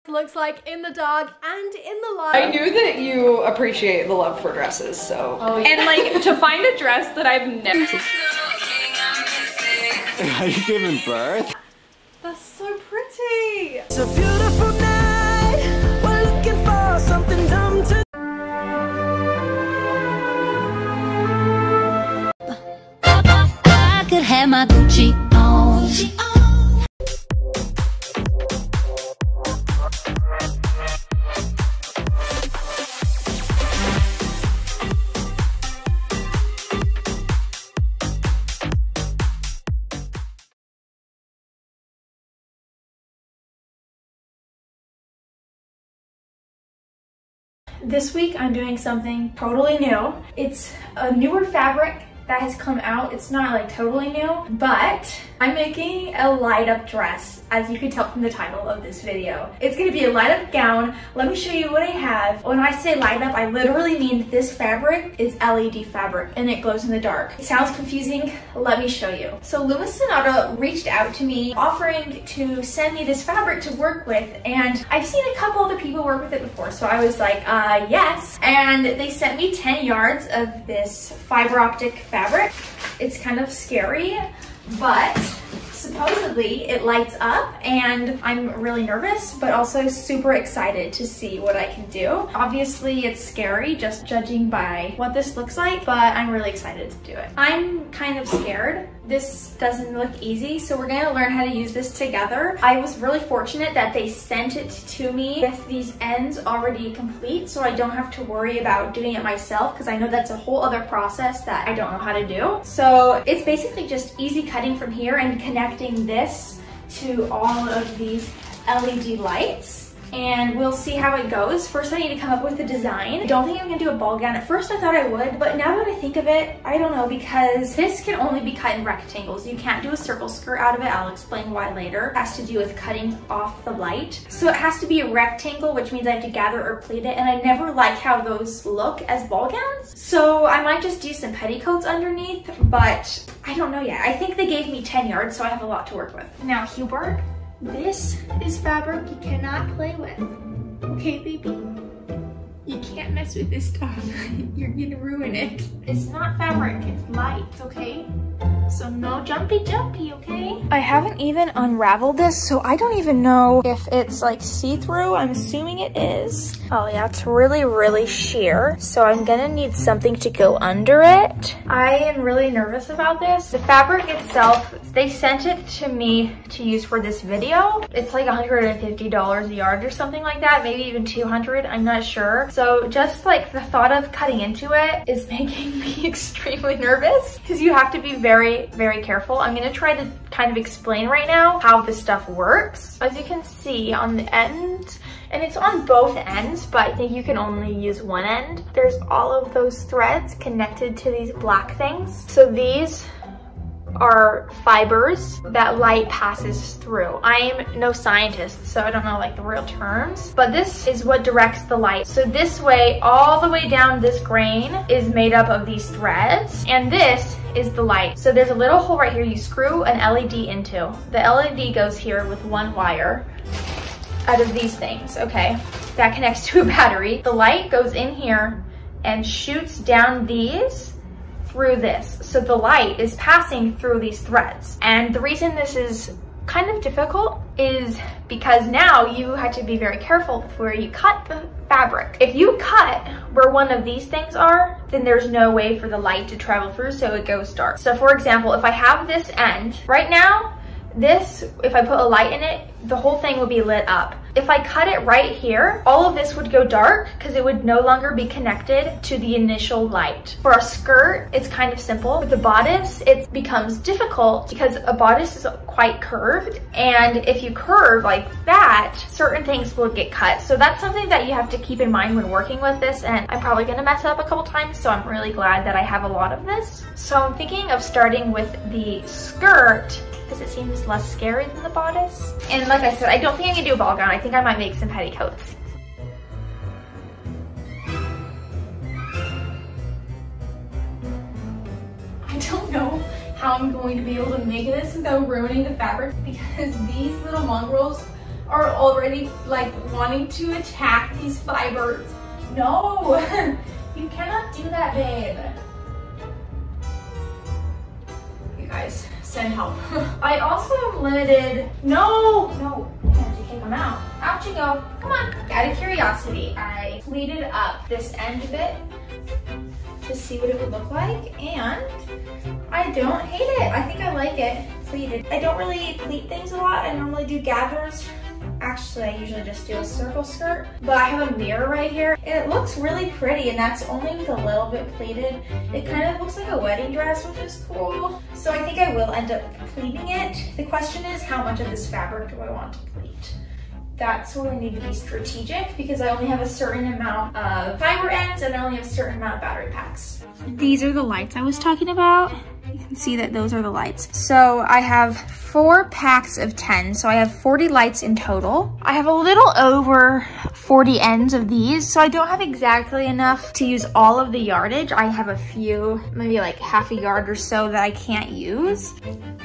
looks like in the dark and in the light. I knew that you appreciate the love for dresses, so. Oh, yeah. And like to find a dress that I've never. Are you giving birth? That's so pretty. It's a beautiful night. We're looking for something dumb to. I could have my Gucci on. This week I'm doing something totally new. It's a newer fabric that has come out. It's not like totally new, but I'm making a light up dress, as you can tell from the title of this video. It's gonna be a light up gown. Let me show you what I have. When I say light up, I literally mean this fabric is LED fabric and it glows in the dark. It sounds confusing, let me show you. So Louis reached out to me offering to send me this fabric to work with, and I've seen a couple other people work with it before, so I was like, yes. And they sent me 10 yards of this fiber optic fabric. It's kind of scary, but supposedly it lights up, and I'm really nervous but also super excited to see what I can do. Obviously it's scary just judging by what this looks like, but I'm really excited to do it. I'm kind of scared. This doesn't look easy, so we're gonna learn how to use this together. I was really fortunate that they sent it to me with these ends already complete, so I don't have to worry about doing it myself, because I know that's a whole other process that I don't know how to do. So it's basically just easy cutting from here and connecting this to all of these LED lights. And we'll see how it goes. First, I need to come up with a design. I don't think I'm gonna do a ball gown. At first, I thought I would, but now that I think of it, I don't know, because this can only be cut in rectangles. You can't do a circle skirt out of it. I'll explain why later. It has to do with cutting off the light. So it has to be a rectangle, which means I have to gather or pleat it, and I never like how those look as ball gowns. So I might just do some petticoats underneath, but I don't know yet. I think they gave me 10 yards, so I have a lot to work with. Now, Hubert, this is fabric you cannot play with. Okay, baby? You can't mess with this stuff. You're gonna ruin it. It's not fabric, it's light, okay? So no jumpy, okay? I haven't even unraveled this, so I don't even know if it's like see-through. I'm assuming it is. Oh yeah, it's really sheer. So I'm gonna need something to go under it. I am really nervous about this. The fabric itself, they sent it to me to use for this video. It's like $150 a yard or something like that, maybe even 200, I'm not sure. So just like the thought of cutting into it is making me extremely nervous, because you have to be very careful. I'm gonna try to kind of explain right now how this stuff works. As you can see on the end, and it's on both ends, but I think you can only use one end. There's all of those threads connected to these black things. So these are fibers that light passes through. I am no scientist, so I don't know like the real terms, but this is what directs the light. So this way, all the way down this grain is made up of these threads, and this is the light. So there's a little hole right here you screw an LED into. The LED goes here with one wire out of these things, okay? That connects to a battery. The light goes in here and shoots down these through this. So the light is passing through these threads. And the reason this is kind of difficult is because now you have to be very careful with where you cut the fabric. If you cut where one of these things are, then there's no way for the light to travel through, so it goes dark. So for example, if I have this end, right now, this, if I put a light in it, the whole thing would be lit up. If I cut it right here, all of this would go dark because it would no longer be connected to the initial light. For a skirt, it's kind of simple. With the bodice, it becomes difficult because a bodice is quite curved, and if you curve like that, certain things will get cut. So that's something that you have to keep in mind when working with this, and I'm probably gonna mess up a couple times, so I'm really glad that I have a lot of this. So I'm thinking of starting with the skirt because it seems less scary than the bodice. And like I said, I don't think I can do a ball gown. I think I might make some petticoats. I don't know how I'm going to be able to make this without ruining the fabric, because these little mongrels are already like wanting to attack these fibers. No, you cannot do that, babe. You guys, send help. I also am limited. No, I have to kick them out. Out you go. Come on. Out of curiosity, I pleated up this end a bit to see what it would look like, and I don't hate it. I think I like it pleated. I don't really pleat things a lot. I normally do gathers. Actually, I usually just do a circle skirt, but I have a mirror right here, and it looks really pretty, and that's only with a little bit pleated. It kind of looks like a wedding dress, which is cool. So I think I will end up pleating it. The question is, how much of this fabric do I want to pleat? That's where I need to be strategic, because I only have a certain amount of fiber ends and I only have a certain amount of battery packs. These are the lights I was talking about. You can see that those are the lights. So I have 4 packs of 10, so I have 40 lights in total. I have a little over 40 ends of these, so I don't have exactly enough to use all of the yardage. I have a few, maybe like half a yard or so that I can't use.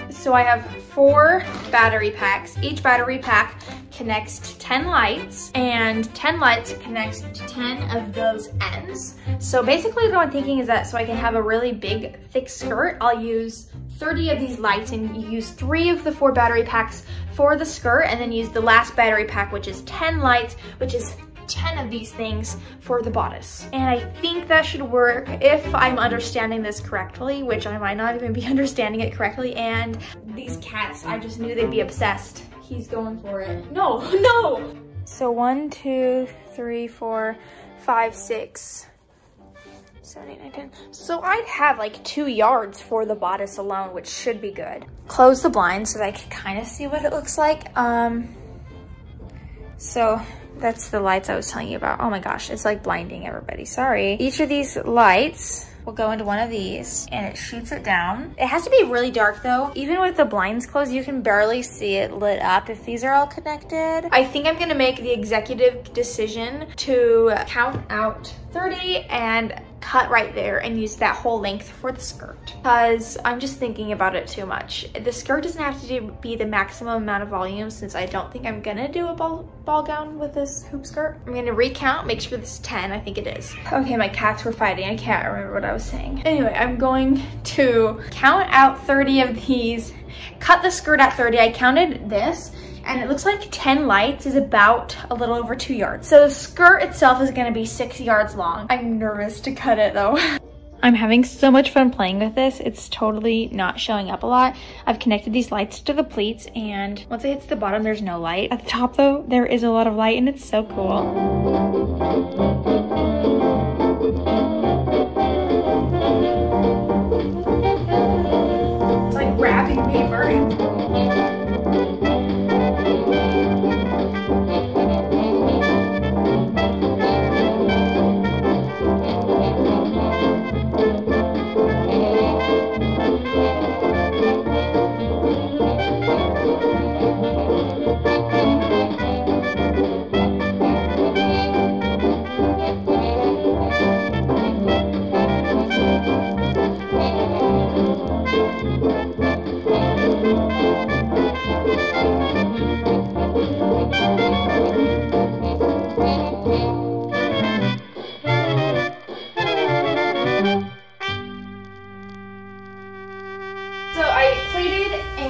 So I have 4 battery packs. Each battery pack connects to 10 lights, and 10 lights connects to 10 of those ends. So basically what I'm thinking is that so I can have a really big, thick skirt, I'll use 30 of these lights and use 3 of the 4 battery packs for the skirt, and then use the last battery pack, which is 10 lights, which is 10 of these things for the bodice. And I think that should work if I'm understanding this correctly, which I might not even be understanding it correctly. And these cats, I just knew they'd be obsessed. He's going for it. No, no! So 1, 2, 3, 4, 5, 6, 7, 8, 9, 10. So I'd have like 2 yards for the bodice alone, which should be good. Close the blinds so that I can kind of see what it looks like. So that's the lights I was telling you about. Oh my gosh, it's like blinding everybody, sorry. Each of these lights will go into one of these and it shoots it down. It has to be really dark though. Even with the blinds closed, you can barely see it lit up if these are all connected. I think I'm gonna make the executive decision to count out 30 and cut right there and use that whole length for the skirt, because I'm just thinking about it too much. The skirt doesn't have to be the maximum amount of volume, since I don't think I'm gonna do a ball gown with this hoop skirt. I'm gonna recount, make sure this is 10, I think it is. Okay, my cats were fighting, I can't remember what I was saying. Anyway, I'm going to count out 30 of these, cut the skirt at 30. I counted this, and it looks like 10 lights is about a little over 2 yards. So the skirt itself is gonna be 6 yards long. I'm nervous to cut it though. I'm having so much fun playing with this. It's totally not showing up a lot. I've connected these lights to the pleats, and once it hits the bottom, there's no light. At the top though, there is a lot of light, and it's so cool. It's like wrapping paper.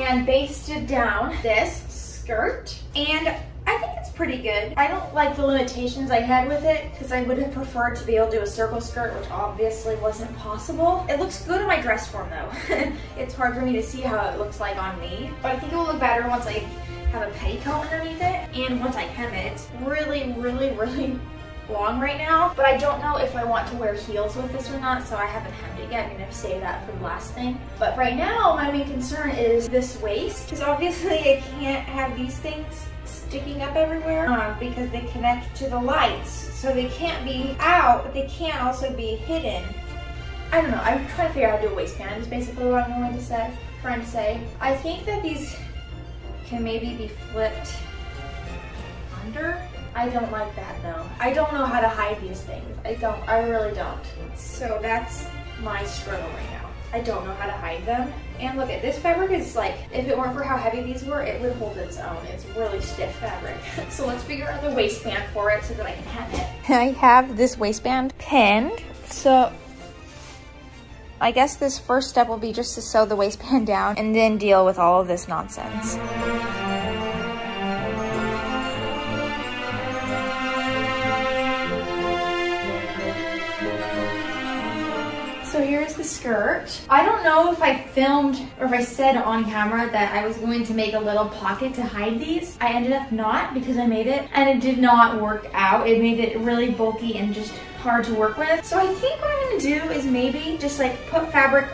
And basted down this skirt, and I think it's pretty good. I don't like the limitations I had with it, because I would have preferred to be able to do a circle skirt, which obviously wasn't possible. It looks good in my dress form though. It's hard for me to see how it looks like on me, but I think it will look better once I have a petticoat underneath it, and once I hem it. It's really, really, really long right now, but I don't know if I want to wear heels with this or not, so I haven't hemmed it yet. I'm gonna save that for the last thing. But right now, my main concern is this waist, because obviously I can't have these things sticking up everywhere because they connect to the lights, so they can't be out, but they can't also be hidden. I don't know, I'm trying to figure out how to do a waistband is basically what I'm trying to say. I think that these can maybe be flipped under. I don't like that though. I don't know how to hide these things. I really don't. So that's my struggle right now. I don't know how to hide them. And look at this fabric is like, if it weren't for how heavy these were, it would hold its own. It's really stiff fabric. So let's figure out the waistband for it so that I can have it. I have this waistband pinned. So I guess this first step will be just to sew the waistband down and then deal with all of this nonsense. So here's the skirt. I don't know if I filmed or if I said on camera that I was going to make a little pocket to hide these. I ended up not because I made it and it did not work out. It made it really bulky and just hard to work with. So I think what I'm gonna do is maybe just like put fabric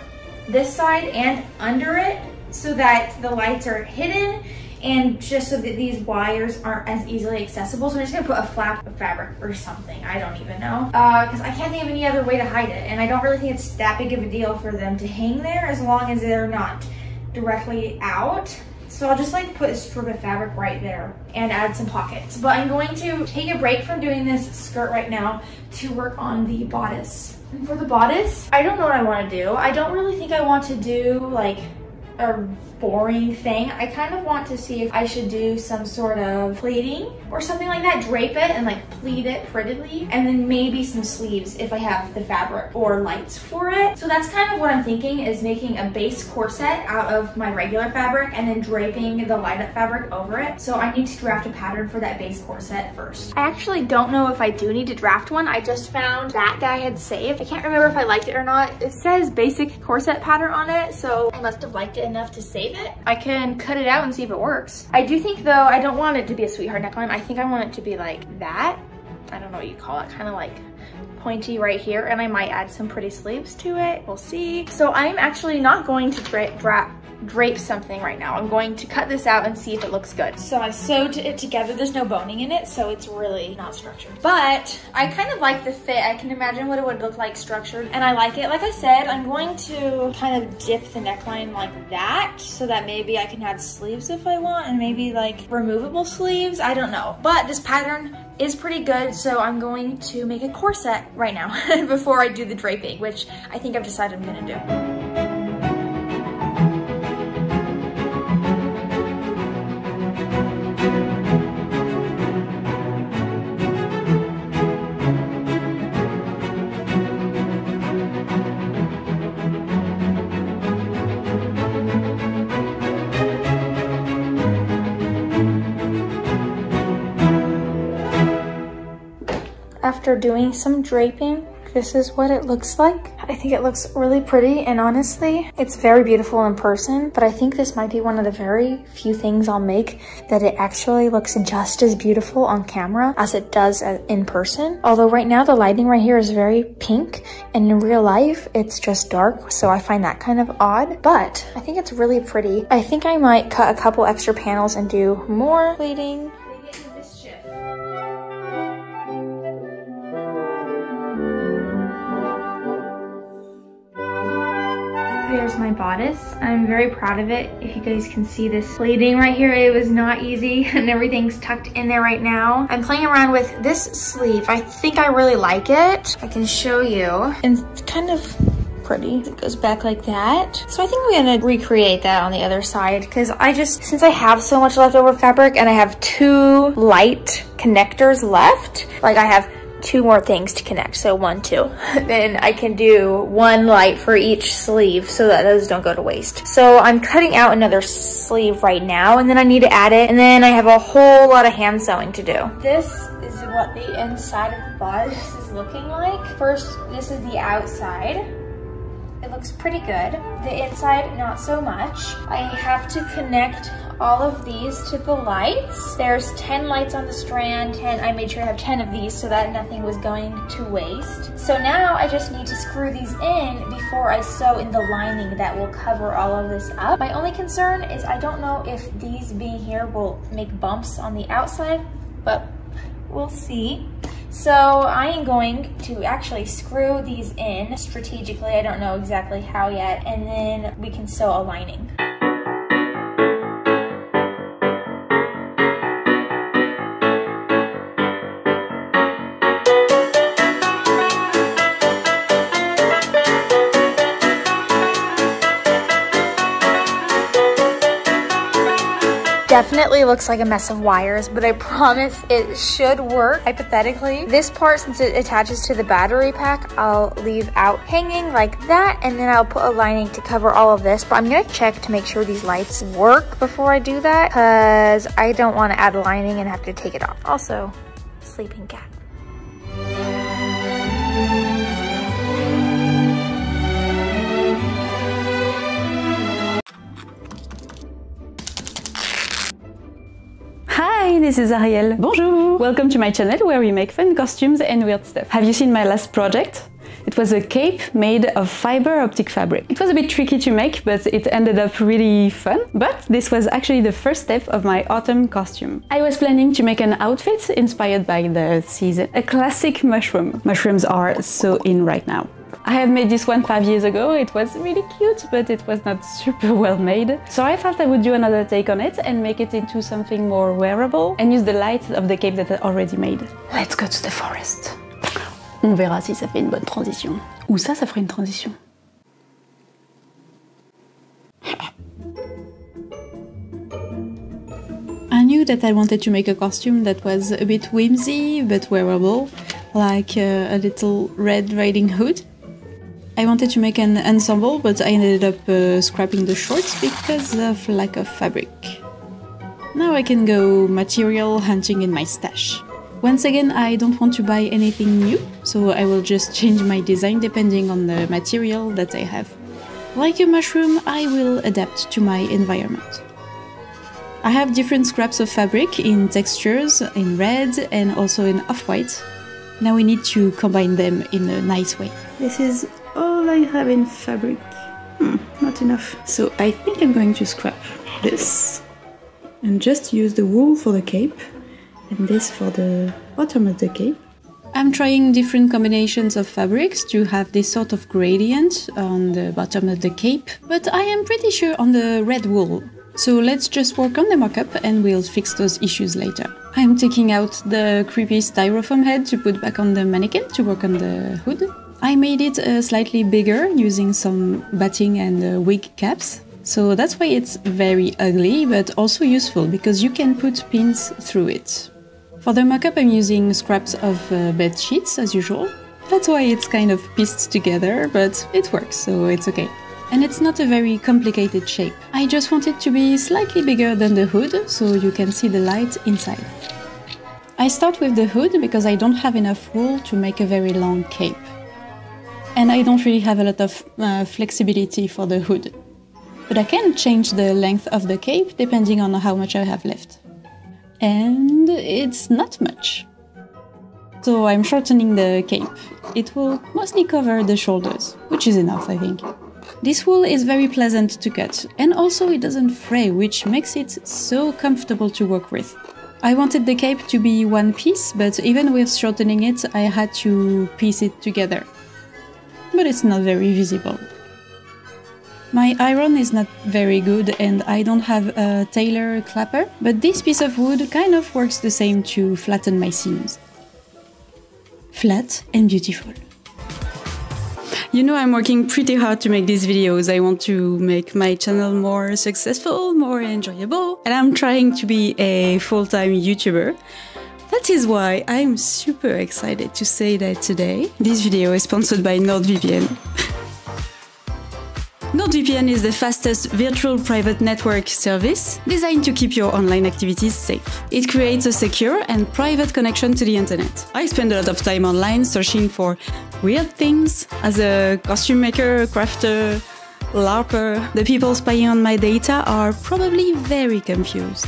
this side and under it so that the lights are hidden and just so that these wires aren't as easily accessible. So I'm just gonna put a flap of fabric or something. I don't even know. Because I can't think of any other way to hide it. And I don't really think it's that big of a deal for them to hang there as long as they're not directly out. So I'll just like put a strip of fabric right there and add some pockets. But I'm going to take a break from doing this skirt right now to work on the bodice. And for the bodice, I don't know what I want to do. I don't really think I want to do like a boring thing. I kind of want to see if I should do some sort of pleating or something like that, drape it and like pleat it prettily, and then maybe some sleeves if I have the fabric or lights for it. So that's kind of what I'm thinking, is making a base corset out of my regular fabric and then draping the light up fabric over it. So I need to draft a pattern for that base corset first. I actually don't know if I do need to draft one. I just found that I had saved. I can't remember if I liked it or not. It says basic corset pattern on it, so I must have liked it enough to save it. I can cut it out and see if it works. I do think though, I don't want it to be a sweetheart neckline. I think I want it to be like that. I don't know what you call it, kind of like pointy right here, and I might add some pretty sleeves to it. We'll see. So I'm actually not going to drape something right now. I'm going to cut this out and see if it looks good. So I sewed it together. There's no boning in it, so it's really not structured. But I kind of like the fit. I can imagine what it would look like structured, and I like it. Like I said, I'm going to kind of dip the neckline like that so that maybe I can add sleeves if I want, and maybe like removable sleeves. I don't know. But this pattern is pretty good, so I'm going to make a corset right now before I do the draping, which I think I've decided I'm gonna do. After doing some draping, this is what it looks like. I think it looks really pretty, and honestly, it's very beautiful in person, but I think this might be one of the very few things I'll make that it actually looks just as beautiful on camera as it does in person. Although right now the lighting right here is very pink, and in real life, it's just dark, so I find that kind of odd, but I think it's really pretty. I think I might cut a couple extra panels and do more pleating. There's my bodice. I'm very proud of it. If you guys can see this pleating right here, it was not easy and everything's tucked in there right now. I'm playing around with this sleeve. I think I really like it. I can show you. And it's kind of pretty. It goes back like that. So I think we're gonna recreate that on the other side, because since I have so much leftover fabric and I have 2 light connectors left, like I have 2 more things to connect, so 1, 2. Then I can do 1 light for each sleeve so that those don't go to waste. So I'm cutting out another sleeve right now, and then I need to add it, and then I have a whole lot of hand sewing to do. This is what the inside of the bodice is looking like. First, this is the outside. It looks pretty good. The inside, not so much. I have to connect all of these to the lights. There's 10 lights on the strand, and I made sure to have 10 of these so that nothing was going to waste. So now I just need to screw these in before I sew in the lining that will cover all of this up. My only concern is I don't know if these being here will make bumps on the outside, but we'll see. So I am going to actually screw these in strategically. I don't know exactly how yet, and then we can sew a lining. definitely looks like a mess of wires, but I promise it should work. Hypothetically, this part, since it attaches to the battery pack, I'll leave out hanging like that, and then I'll put a lining to cover all of this. But I'm gonna check to make sure these lights work before I do that, because I don't want to add a lining and have to take it off. Also, sleeping cat. Hi, this is Ariel. Bonjour! Welcome to my channel where we make fun costumes and weird stuff. Have you seen my last project? It was a cape made of fiber optic fabric. It was a bit tricky to make, but it ended up really fun. But this was actually the first step of my autumn costume. I was planning to make an outfit inspired by the season. A classic mushroom. Mushrooms are so in right now. I have made this one 5 years ago. It was really cute, but it was not super well made. So I thought I would do another take on it and make it into something more wearable and use the light of the cape that I already made. Let's go to the forest. On verra si ça fait une bonne transition. Ou ça ferait une transition. I knew that I wanted to make a costume that was a bit whimsy but wearable, like a little Red Riding Hood. I wanted to make an ensemble, but I ended up scrapping the shorts because of lack of fabric. Now I can go material hunting in my stash. Once again, I don't want to buy anything new, so I will just change my design depending on the material that I have. Like a mushroom, I will adapt to my environment. I have different scraps of fabric in textures, in red and also in off-white. Now we need to combine them in a nice way. This is all I have in fabric. Not enough. So I think I'm going to scrap this and just use the wool for the cape and this for the bottom of the cape. I'm trying different combinations of fabrics to have this sort of gradient on the bottom of the cape, but I am pretty sure on the red wool. So let's just work on the mock-up and we'll fix those issues later. I'm taking out the creepy styrofoam head to put back on the mannequin to work on the hood. I made it slightly bigger using some batting and wig caps. So that's why it's very ugly but also useful because you can put pins through it. For the mock-up I'm using scraps of bed sheets as usual. That's why it's kind of pieced together, but it works, so it's okay. And it's not a very complicated shape. I just want it to be slightly bigger than the hood, so you can see the light inside. I start with the hood because I don't have enough wool to make a very long cape. And I don't really have a lot of flexibility for the hood. But I can change the length of the cape depending on how much I have left. And it's not much. So I'm shortening the cape. It will mostly cover the shoulders, which is enough, I think. This wool is very pleasant to cut, and also it doesn't fray, which makes it so comfortable to work with. I wanted the cape to be one piece, but even with shortening it, I had to piece it together. But it's not very visible. My iron is not very good and I don't have a tailor clapper, but this piece of wood kind of works the same to flatten my seams. Flat and beautiful. You know, I'm working pretty hard to make these videos. I want to make my channel more successful, more enjoyable, and I'm trying to be a full-time YouTuber. That is why I'm super excited to say that today this video is sponsored by NordVPN. NordVPN is the fastest virtual private network service designed to keep your online activities safe. It creates a secure and private connection to the internet. I spend a lot of time online searching for weird things. As a costume maker, crafter, LARPer, the people spying on my data are probably very confused.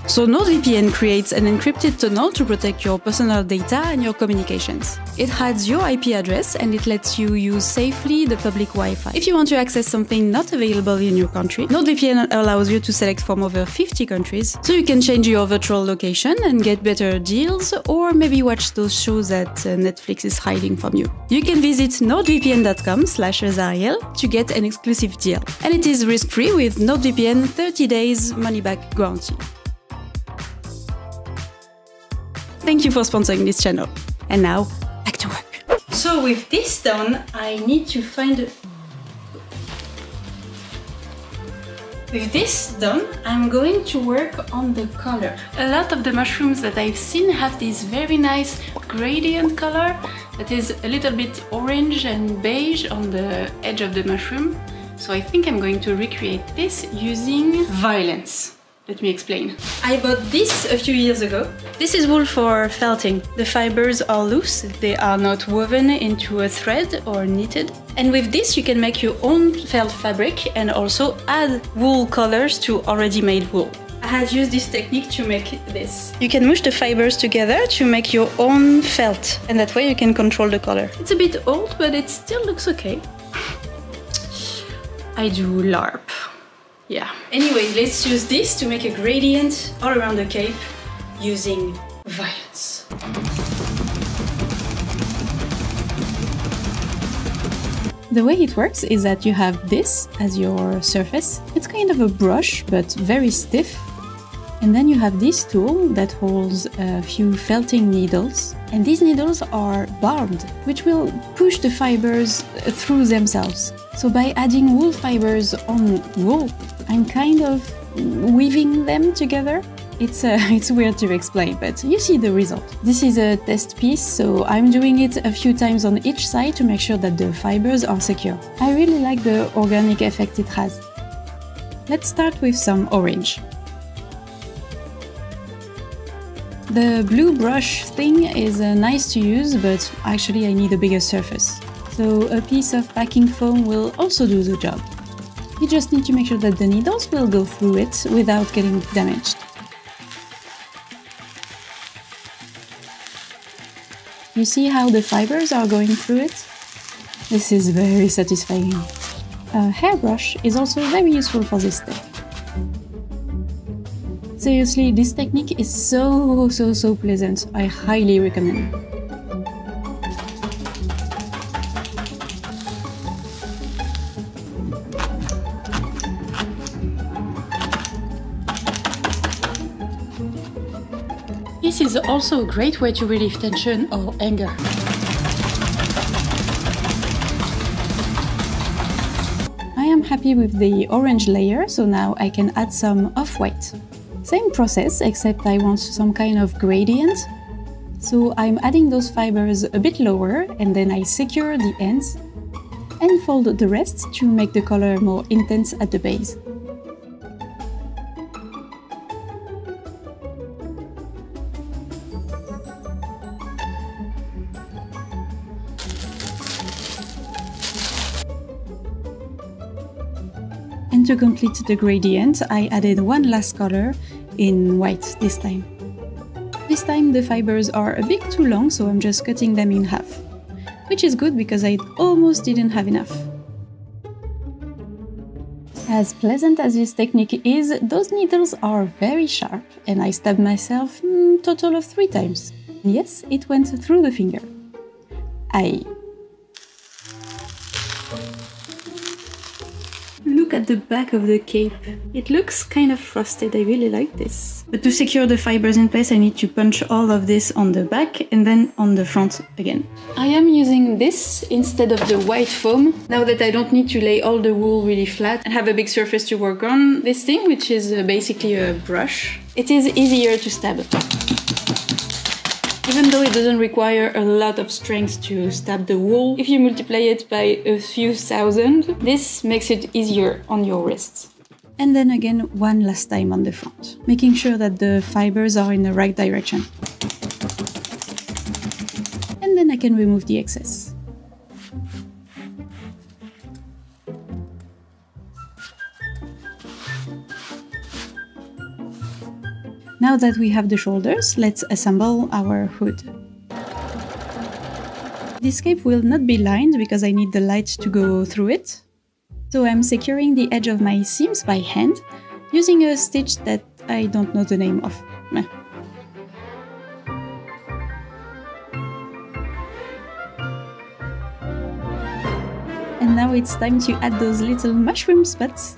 So NordVPN creates an encrypted tunnel to protect your personal data and your communications. It hides your IP address and it lets you use safely the public Wi-Fi. If you want to access something not available in your country, NordVPN allows you to select from over 50 countries, so you can change your virtual location and get better deals, or maybe watch those shows that Netflix is hiding from you. You can visit nordvpn.com/Azariel to get an exclusive deal. And it is risk-free with NordVPN 30 days money-back guarantee. Thank you for sponsoring this channel. And now, back to work. So with this done, I need to find With this done, I'm going to work on the color. A lot of the mushrooms that I've seen have this very nice gradient color that is a little bit orange and beige on the edge of the mushroom. So I think I'm going to recreate this using violence. Let me explain. I bought this a few years ago. This is wool for felting. The fibers are loose, they are not woven into a thread or knitted. And with this you can make your own felt fabric and also add wool colors to already made wool. I had used this technique to make this. You can mush the fibers together to make your own felt, and that way you can control the color. It's a bit old, but it still looks okay. I do LARP. Yeah. Anyway, let's use this to make a gradient all around the cape using violence. The way it works is that you have this as your surface. It's kind of a brush, but very stiff. And then you have this tool that holds a few felting needles. And these needles are barbed, which will push the fibers through themselves. So by adding wool fibers on wool, I'm kind of weaving them together. It's weird to explain, but you see the result. This is a test piece, so I'm doing it a few times on each side to make sure that the fibers are secure. I really like the organic effect it has. Let's start with some orange. The blue brush thing is nice to use, but actually I need a bigger surface. So a piece of packing foam will also do the job. You just need to make sure that the needles will go through it without getting damaged. You see how the fibers are going through it? This is very satisfying. A hairbrush is also very useful for this step. Seriously, this technique is so pleasant. I highly recommend. This is also a great way to relieve tension or anger. I am happy with the orange layer, so now I can add some off-white. Same process, except I want some kind of gradient. So I'm adding those fibers a bit lower, and then I secure the ends and fold the rest to make the color more intense at the base. And to complete the gradient, I added one last color in white this time. This time the fibers are a bit too long, so I'm just cutting them in half. Which is good because I almost didn't have enough. As pleasant as this technique is, those needles are very sharp, and I stabbed myself a total of 3 times. Yes, it went through the finger. Look at the back of the cape. It looks kind of frosted, I really like this. But to secure the fibers in place, I need to punch all of this on the back and then on the front again. I am using this instead of the white foam, now that I don't need to lay all the wool really flat and have a big surface to work on. This thing, which is basically a brush, it is easier to stab. Even though it doesn't require a lot of strength to stab the wool, if you multiply it by a few thousand, this makes it easier on your wrists. And then again, one last time on the front, making sure that the fibers are in the right direction. And then I can remove the excess. Now that we have the shoulders, let's assemble our hood. This cape will not be lined because I need the light to go through it. So I'm securing the edge of my seams by hand, using a stitch that I don't know the name of. Meh. And now it's time to add those little mushroom spots.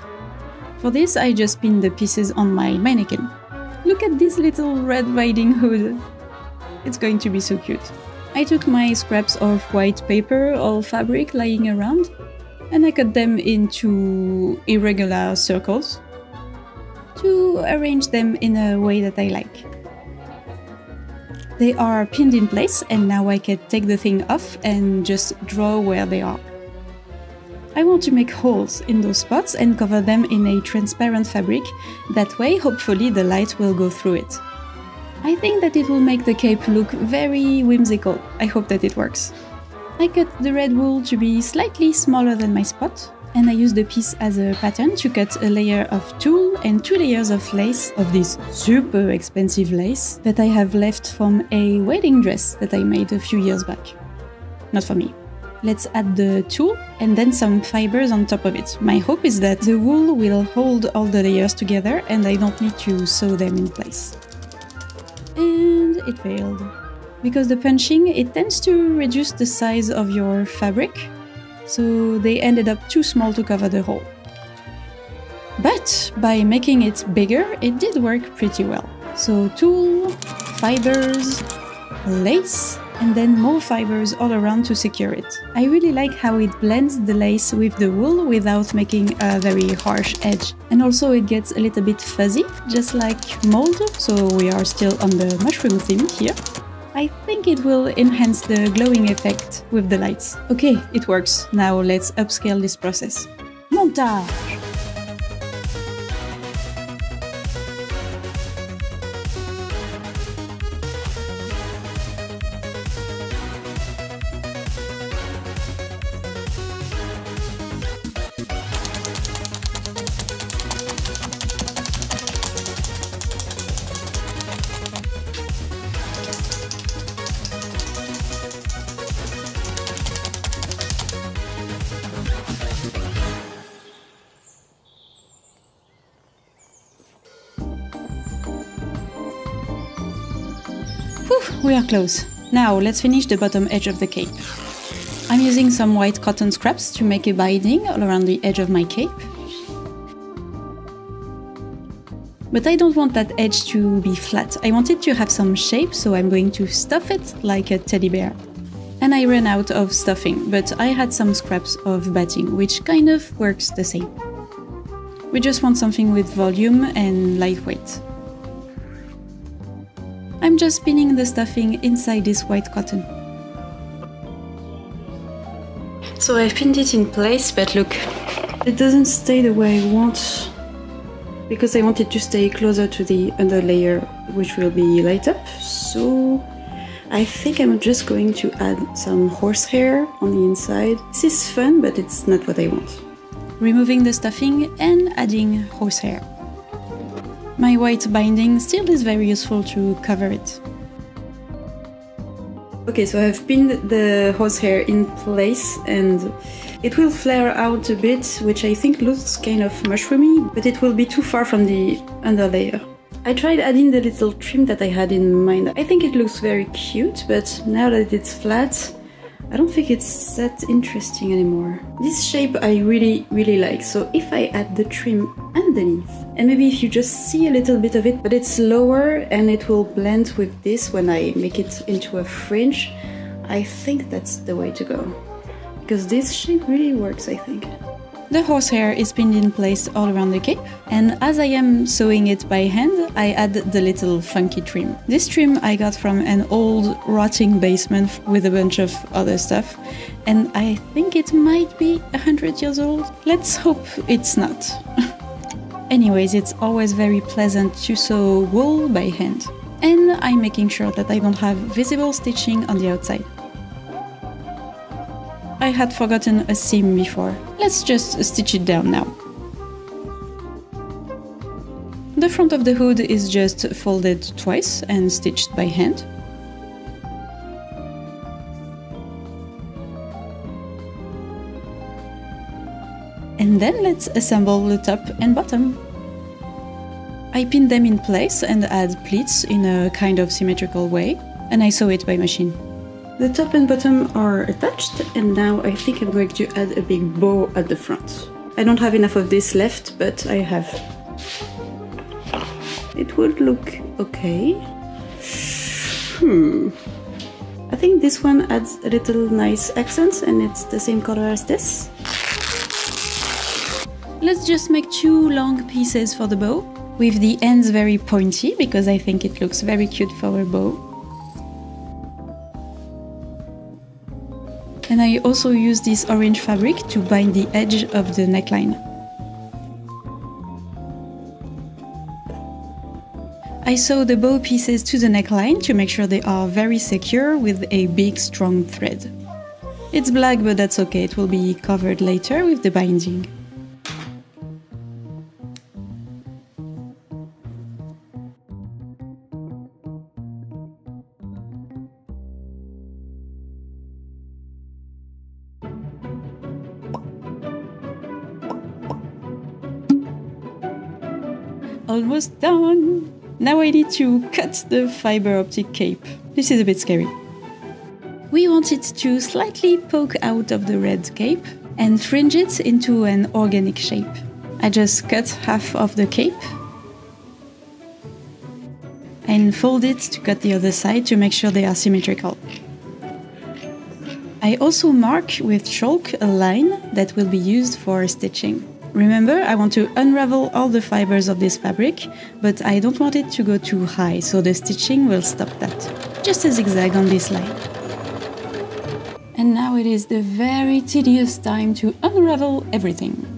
For this, I just pinned the pieces on my mannequin. Look at this little Red Riding Hood. It's going to be so cute. I took my scraps of white paper or fabric lying around, and I cut them into irregular circles. to arrange them in a way that I like. They are pinned in place and now I can take the thing off and just draw where they are. I want to make holes in those spots and cover them in a transparent fabric, that way hopefully the light will go through it. I think that it will make the cape look very whimsical. I hope that it works. I cut the red wool to be slightly smaller than my spot, and I used the piece as a pattern to cut a layer of tulle and 2 layers of lace, of this super expensive lace that I have left from a wedding dress that I made a few years back. Not for me. Let's add the tulle and then some fibers on top of it. My hope is that the wool will hold all the layers together and I don't need to sew them in place. And it failed. Because the punching, it tends to reduce the size of your fabric, so they ended up too small to cover the hole. But by making it bigger, it did work pretty well. So tulle, fibers, lace, and then more fibers all around to secure it. I really like how it blends the lace with the wool without making a very harsh edge. And also it gets a little bit fuzzy, just like mold, so we are still on the mushroom theme here. I think it will enhance the glowing effect with the lights. Okay, it works. Now let's upscale this process. Montage! We are close. Now let's finish the bottom edge of the cape. I'm using some white cotton scraps to make a binding all around the edge of my cape. But I don't want that edge to be flat. I want it to have some shape, so I'm going to stuff it like a teddy bear. And I ran out of stuffing, but I had some scraps of batting, which kind of works the same. We just want something with volume and lightweight. I'm just pinning the stuffing inside this white cotton. So I've pinned it in place, but look, it doesn't stay the way I want, because I want it to stay closer to the under layer, which will be light up. So I think I'm just going to add some horsehair on the inside. This is fun, but it's not what I want. Removing the stuffing and adding horsehair. My white binding still is very useful to cover it. Okay, so I've pinned the horsehair in place and it will flare out a bit, which I think looks kind of mushroomy, but it will be too far from the underlayer. I tried adding the little trim that I had in mind. I think it looks very cute, but now that it's flat, I don't think it's that interesting anymore. This shape I really like, so if I add the trim underneath, and maybe if you just see a little bit of it, but it's lower and it will blend with this when I make it into a fringe, I think that's the way to go. Because this shape really works, I think. The horsehair is pinned in place all around the cape, and as I am sewing it by hand, I add the little funky trim. This trim I got from an old rotting basement with a bunch of other stuff, and I think it might be 100 years old. Let's hope it's not. Anyways, it's always very pleasant to sew wool by hand, and I'm making sure that I don't have visible stitching on the outside. I had forgotten a seam before. Let's just stitch it down now. The front of the hood is just folded twice and stitched by hand. And then let's assemble the top and bottom. I pin them in place and add pleats in a kind of symmetrical way, and I sew it by machine. The top and bottom are attached, and now I think I'm going to add a big bow at the front. I don't have enough of this left, but I have. It would look okay. I think this one adds a little nice accents, and it's the same color as this. Let's just make 2 long pieces for the bow. with the ends very pointy because I think it looks very cute for a bow. And I also use this orange fabric to bind the edge of the neckline. I sew the bow pieces to the neckline to make sure they are very secure with a big strong thread. It's black, but that's okay, it will be covered later with the binding. Almost done! Now I need to cut the fiber optic cape. This is a bit scary. We want it to slightly poke out of the red cape and fringe it into an organic shape. I just cut half of the cape and fold it to cut the other side to make sure they are symmetrical. I also mark with chalk a line that will be used for stitching. Remember, I want to unravel all the fibers of this fabric, but I don't want it to go too high, so the stitching will stop that. Just a zigzag on this line. And now it is the very tedious time to unravel everything.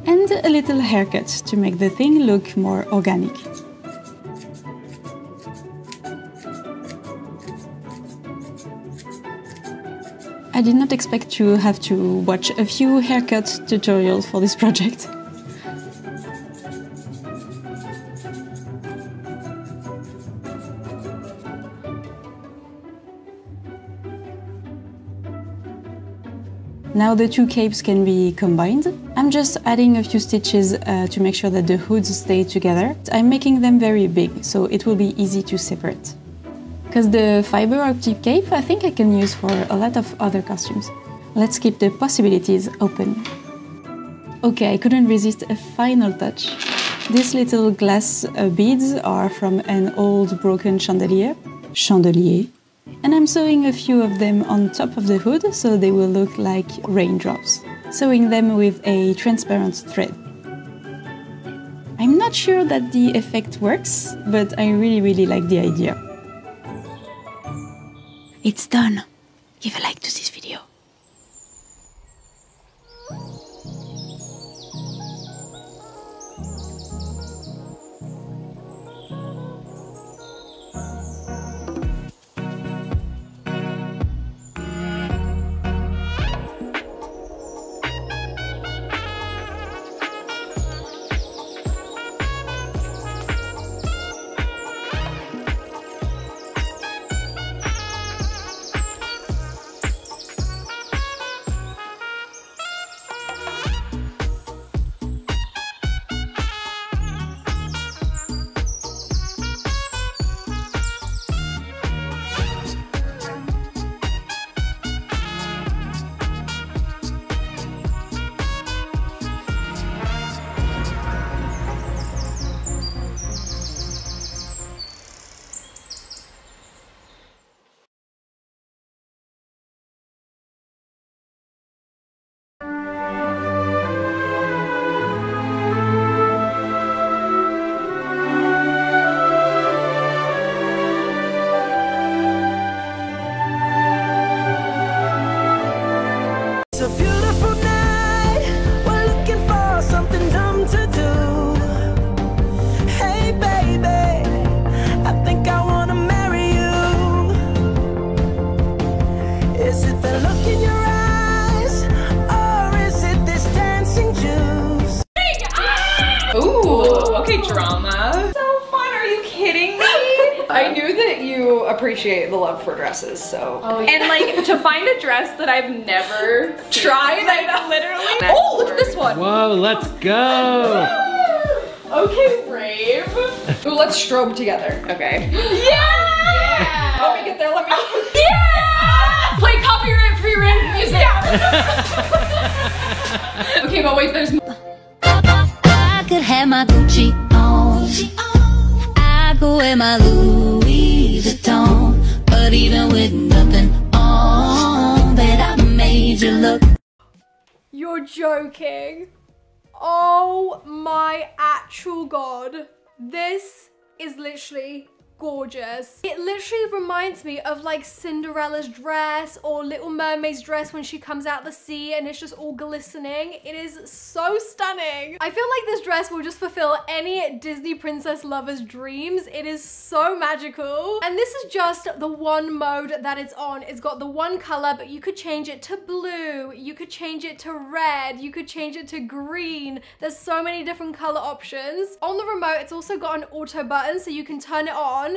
And a little haircut to make the thing look more organic. I did not expect to have to watch a few haircut tutorials for this project. Now the two capes can be combined. I'm just adding a few stitches to make sure that the hoods stay together. I'm making them very big, so it will be easy to separate. Because the fiber optic cape I think I can use for a lot of other costumes. Let's keep the possibilities open. Okay, I couldn't resist a final touch. These little glass beads are from an old broken chandelier. And I'm sewing a few of them on top of the hood so they will look like raindrops. Sewing them with a transparent thread. I'm not sure that the effect works, but I really like the idea. It's done. Give a like to this video. Drama. So fun, are you kidding me? I knew that you appreciate the love for dresses, so. Oh, yeah. And like, to find a dress that I've never tried, like literally. Oh, look at this one. Whoa, let's go. Okay, brave. Ooh, let's strobe together. Okay. Yeah! Let me get there, let me. Yeah! Play copyright-free random music. Okay, but wait, there's I could have my Gucci on. I could wear my Louis Vuitton, but even with nothing on, bet I made you look. You're joking. Oh my actual god. This is literally gorgeous. It literally reminds me of like Cinderella's dress or Little Mermaid's dress when she comes out the sea and it's just all glistening. It is so stunning. I feel like this dress will just fulfill any Disney princess lover's dreams. It is so magical. And this is just the one mode that it's on. It's got the one color, but you could change it to blue, you could change it to red, you could change it to green. There's so many different color options. On the remote, it's also got an auto button so you can turn it on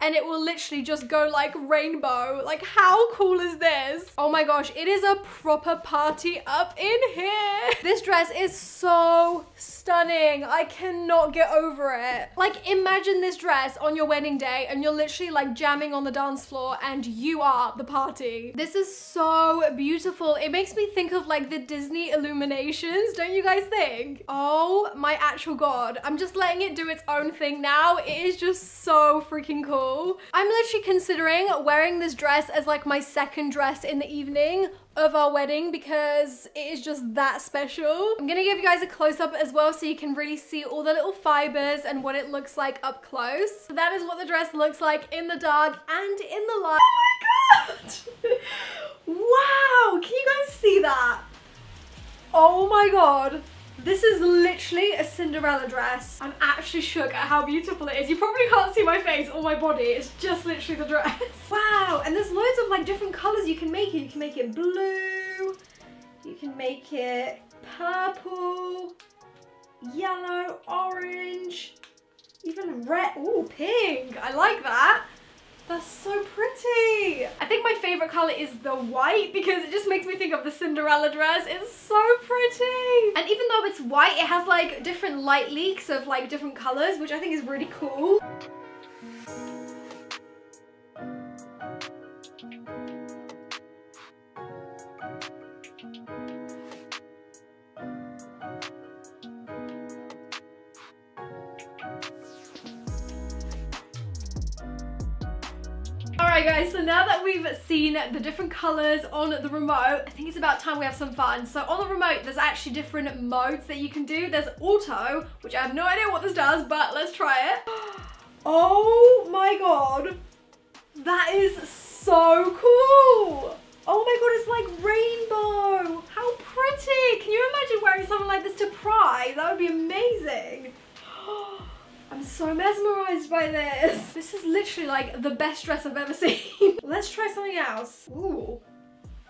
and it will literally just go like rainbow. Like, how cool is this? Oh my gosh, it is a proper party up in here. This dress is so stunning. I cannot get over it. Like, imagine this dress on your wedding day and you're literally like jamming on the dance floor and you are the party. This is so beautiful. It makes me think of like the Disney illuminations, don't you guys think? Oh my actual god. I'm just letting it do its own thing now. It is just so freaking cool. I'm literally considering wearing this dress as like my second dress in the evening of our wedding because it is just that special. I'm gonna give you guys a close-up as well so you can really see all the little fibers and what it looks like up close. So that is what the dress looks like in the dark and in the light. Oh my god! Wow, can you guys see that? Oh my god. This is literally a Cinderella dress. I'm actually shook at how beautiful it is. You probably can't see my face or my body. It's just literally the dress. Wow, and there's loads of like different colors you can make it. You can make it blue. You can make it purple, yellow, orange, even red. Ooh, pink. I like that. That's so pretty. I think my favorite color is the white because it just makes me think of the Cinderella dress. It's so pretty. And even though it's white, it has like different light leaks of like different colors, which I think is really cool. Alright guys, so now that we've seen the different colours on the remote, I think it's about time we have some fun. So on the remote, there's actually different modes that you can do. There's auto, which I have no idea what this does, but let's try it. Oh my god. That is so cool. Oh my god, it's like rainbow. How pretty. Can you imagine wearing something like this to Pride? That would be amazing. I'm so mesmerized by this. This is literally like the best dress I've ever seen. Let's try something else. Ooh,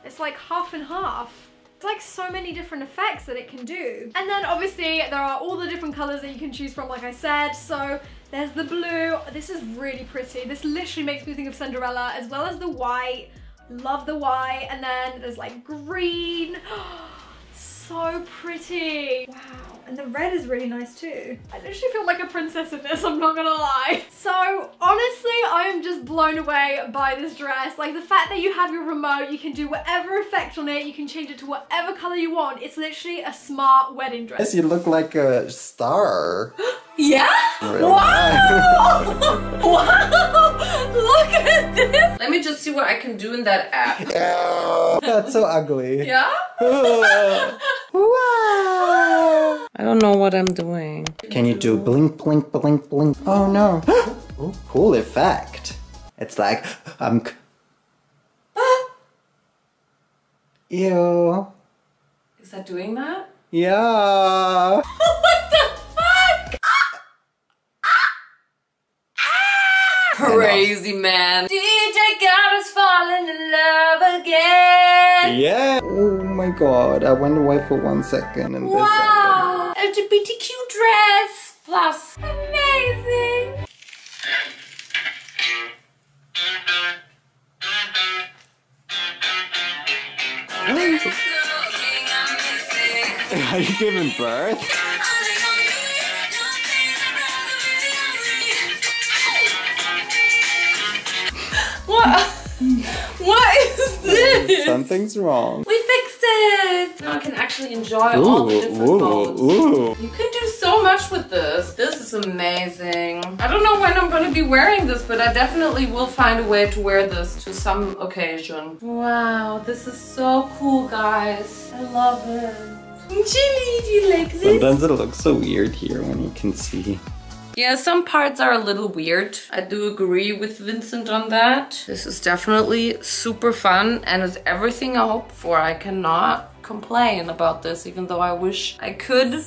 it's like half and half. It's like so many different effects that it can do. And then obviously there are all the different colors that you can choose from, like I said. So there's the blue. This is really pretty. This literally makes me think of Cinderella, as well as the white. Love the white. And then there's like green. So pretty. Wow. And the red is really nice too. I literally feel like a princess in this, I'm not gonna lie. So honestly, I am just blown away by this dress. Like the fact that you have your remote, you can do whatever effect on it, you can change it to whatever color you want. It's literally a smart wedding dress. Yes, you look like a star. Yeah? Really? Wow! Wow! Look at this! Let me just see what I can do in that app. Ew, that's so ugly. Yeah? Wow. I don't know what I'm doing. Can you do blink, blink, blink, blink? Oh no. Oh, cool effect. It's like, Ew. Is that doing that? Yeah. What the fuck? Crazy man. DJ got us falling in love again. Yeah. Oh my god, I went away for 1 second and this happened. Wow. LGBTQ dress plus. Amazing. Are you giving birth? What? What is this? Something's wrong. We fixed it. Now I can actually enjoy all the different modes. Ooh. You can do so much with this. This is is amazing. I don't know when I'm gonna be wearing this, but I definitely will find a way to wear this to some occasion. Wow, this is so cool, guys. I love it. Chili, do you like this? Sometimes it looks so weird here when you can see. Yeah, some parts are a little weird. I do agree with Vincent on that. This is definitely super fun and it's everything I hoped for. I cannot complain about this, even though I wish I could.